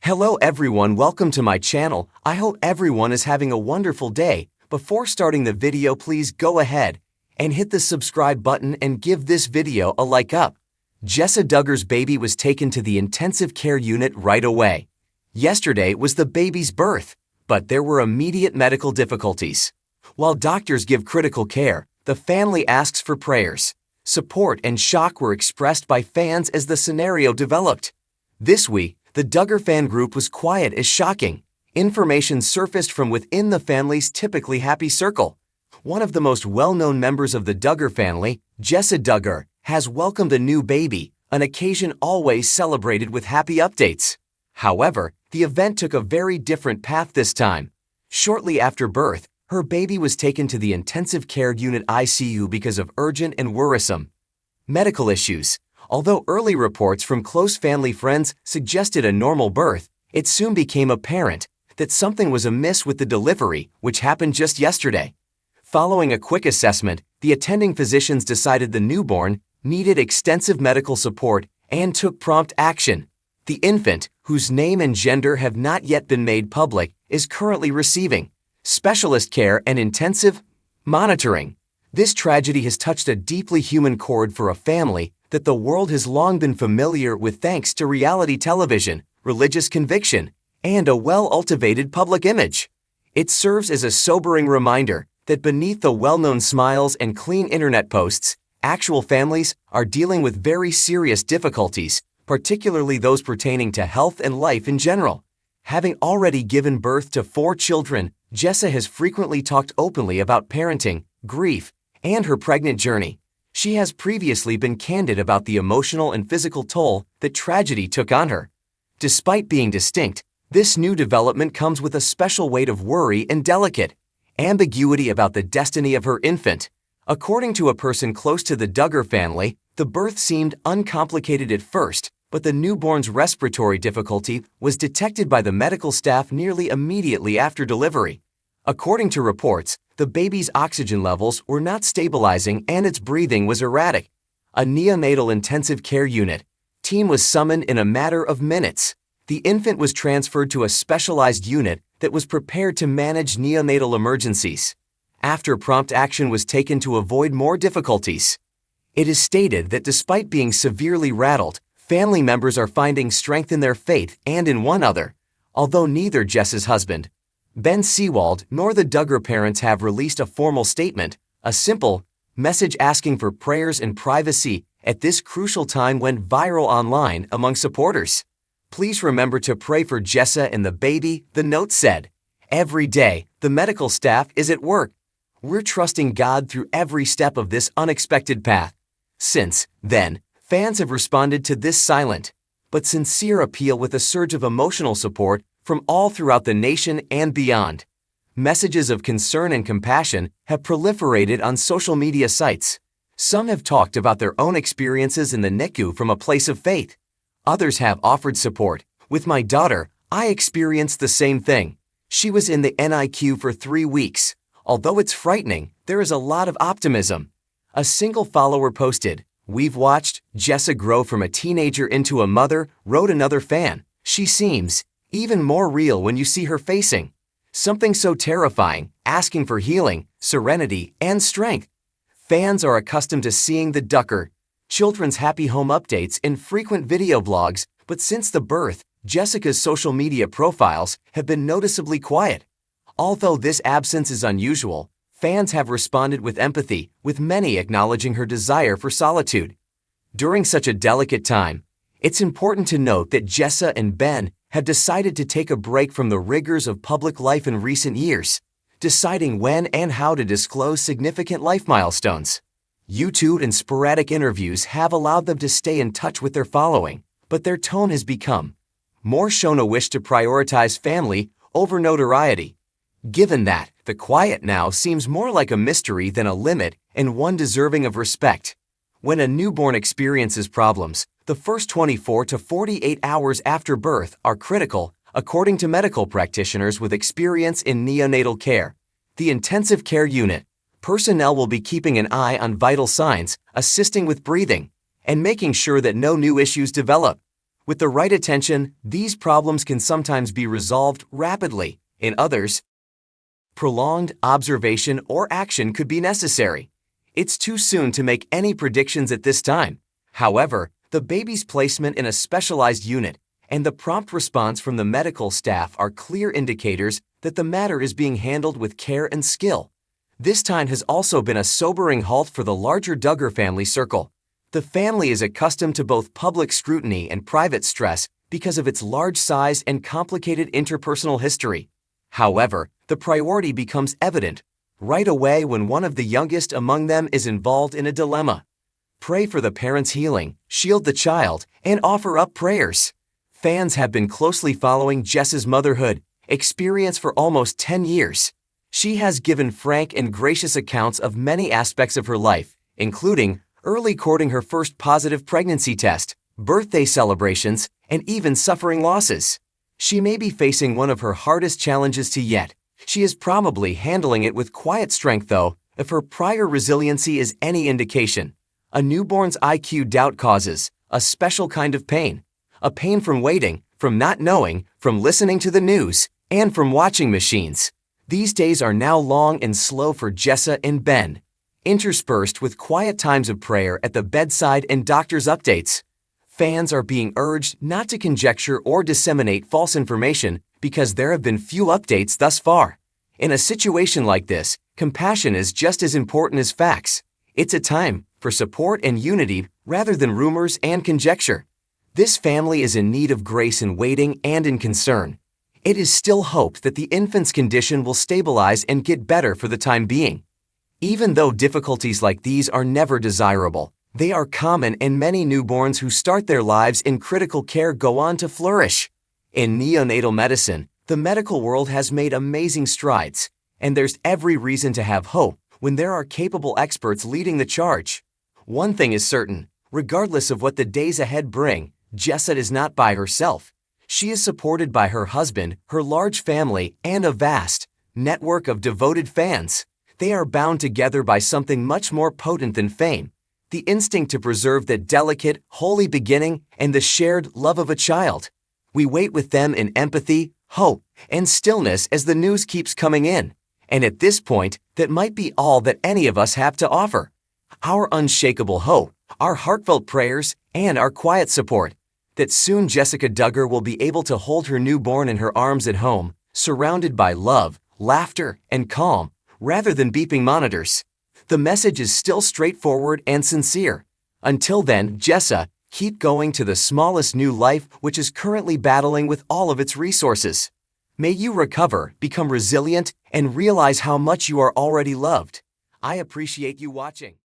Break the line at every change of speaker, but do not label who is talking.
Hello everyone, welcome to my channel. I hope everyone is having a wonderful day. Before starting the video, please go ahead and hit the subscribe button and give this video a like up. Jessa Duggar's baby was taken to the intensive care unit right away. Yesterday was the baby's birth, but there were immediate medical difficulties. While doctors give critical care, the family asks for prayers. Support and shock were expressed by fans as the scenario developed. This week, the Duggar fan group was quiet as shocking. Information surfaced from within the family's typically happy circle. One of the most well-known members of the Duggar family, Jessa Duggar, has welcomed a new baby, an occasion always celebrated with happy updates. However, the event took a very different path this time. Shortly after birth, her baby was taken to the intensive care unit ICU because of urgent and worrisome medical issues. Although early reports from close family friends suggested a normal birth, it soon became apparent that something was amiss with the delivery, which happened just yesterday. Following a quick assessment, the attending physicians decided the newborn needed extensive medical support and took prompt action. The infant, whose name and gender have not yet been made public, is currently receiving specialist care and intensive monitoring. This tragedy has touched a deeply human chord for a family that the world has long been familiar with thanks to reality television, religious conviction, and a well-cultivated public image. It serves as a sobering reminder that beneath the well-known smiles and clean internet posts, actual families are dealing with very serious difficulties, particularly those pertaining to health and life in general. Having already given birth to 4 children, Jessa has frequently talked openly about parenting, grief, and her pregnant journey. She has previously been candid about the emotional and physical toll that tragedy took on her. Despite being distinct, this new development comes with a special weight of worry and delicate ambiguity about the destiny of her infant. According to a person close to the Duggar family, the birth seemed uncomplicated at first, but the newborn's respiratory difficulty was detected by the medical staff nearly immediately after delivery. According to reports, the baby's oxygen levels were not stabilizing and its breathing was erratic. A neonatal intensive care unit team was summoned in a matter of minutes. The infant was transferred to a specialized unit that was prepared to manage neonatal emergencies. After prompt action was taken to avoid more difficulties. It is stated that despite being severely rattled, family members are finding strength in their faith and in one another. Although neither Jessa's husband, Ben Seawald, nor the Duggar parents have released a formal statement, a simple message asking for prayers and privacy at this crucial time went viral online among supporters. Please remember to pray for Jessa and the baby, the note said. Every day, the medical staff is at work. We're trusting God through every step of this unexpected path. Since then, fans have responded to this silent but sincere appeal with a surge of emotional support from all throughout the nation and beyond. Messages of concern and compassion have proliferated on social media sites. Some have talked about their own experiences in the NICU from a place of faith. Others have offered support. With my daughter, I experienced the same thing. She was in the NICU for 3 weeks. Although it's frightening, there is a lot of optimism. A single follower posted, "We've watched Jessa grow from a teenager into a mother," wrote another fan. "She seems even more real when you see her facing something so terrifying, asking for healing, serenity, and strength." Fans are accustomed to seeing the Duggar children's happy home updates in frequent video blogs, but since the birth, Jessica's social media profiles have been noticeably quiet. Although this absence is unusual, fans have responded with empathy, with many acknowledging her desire for solitude. During such a delicate time, it's important to note that Jessa and Ben have decided to take a break from the rigors of public life in recent years, deciding when and how to disclose significant life milestones. YouTube and sporadic interviews have allowed them to stay in touch with their following, but their tone has become more shown a wish to prioritize family over notoriety. Given that, the quiet now seems more like a mystery than a limit and one deserving of respect. When a newborn experiences problems, the first 24 to 48 hours after birth are critical, according to medical practitioners with experience in neonatal care. The intensive care unit personnel will be keeping an eye on vital signs, assisting with breathing, and making sure that no new issues develop. With the right attention, these problems can sometimes be resolved rapidly. In others, prolonged observation or action could be necessary. It's too soon to make any predictions at this time. However, the baby's placement in a specialized unit and the prompt response from the medical staff are clear indicators that the matter is being handled with care and skill. This time has also been a sobering halt for the larger Duggar family circle. The family is accustomed to both public scrutiny and private stress because of its large size and complicated interpersonal history. However, the priority becomes evident right away when one of the youngest among them is involved in a dilemma. Pray for the parent's healing, shield the child, and offer up prayers. Fans have been closely following Jessa's motherhood experience for almost 10 years. She has given frank and gracious accounts of many aspects of her life, including early courting her first positive pregnancy test, birthday celebrations, and even suffering losses. She may be facing one of her hardest challenges to yet. She is probably handling it with quiet strength though, if her prior resiliency is any indication. A newborn's IQ doubt causes a special kind of pain. A pain from waiting, from not knowing, from listening to the news, and from watching machines. These days are now long and slow for Jessa and Ben, interspersed with quiet times of prayer at the bedside and doctor's updates. Fans are being urged not to conjecture or disseminate false information because there have been few updates thus far. In a situation like this, compassion is just as important as facts. It's a time for support and unity rather than rumors and conjecture. This family is in need of grace in waiting and in concern. It is still hoped that the infant's condition will stabilize and get better for the time being. Even though difficulties like these are never desirable, they are common and many newborns who start their lives in critical care go on to flourish. In neonatal medicine, the medical world has made amazing strides, and there's every reason to have hope when there are capable experts leading the charge. One thing is certain, regardless of what the days ahead bring, Jessa is not by herself. She is supported by her husband, her large family, and a vast network of devoted fans. They are bound together by something much more potent than fame, the instinct to preserve the delicate, holy beginning and the shared love of a child. We wait with them in empathy, hope, and stillness as the news keeps coming in. And at this point, that might be all that any of us have to offer. Our unshakable hope, our heartfelt prayers, and our quiet support that soon Jessica Duggar will be able to hold her newborn in her arms at home, surrounded by love, laughter, and calm, rather than beeping monitors. The message is still straightforward and sincere. Until then, Jessa, keep going to the smallest new life which is currently battling with all of its resources. May you recover, become resilient, and realize how much you are already loved. I appreciate you watching.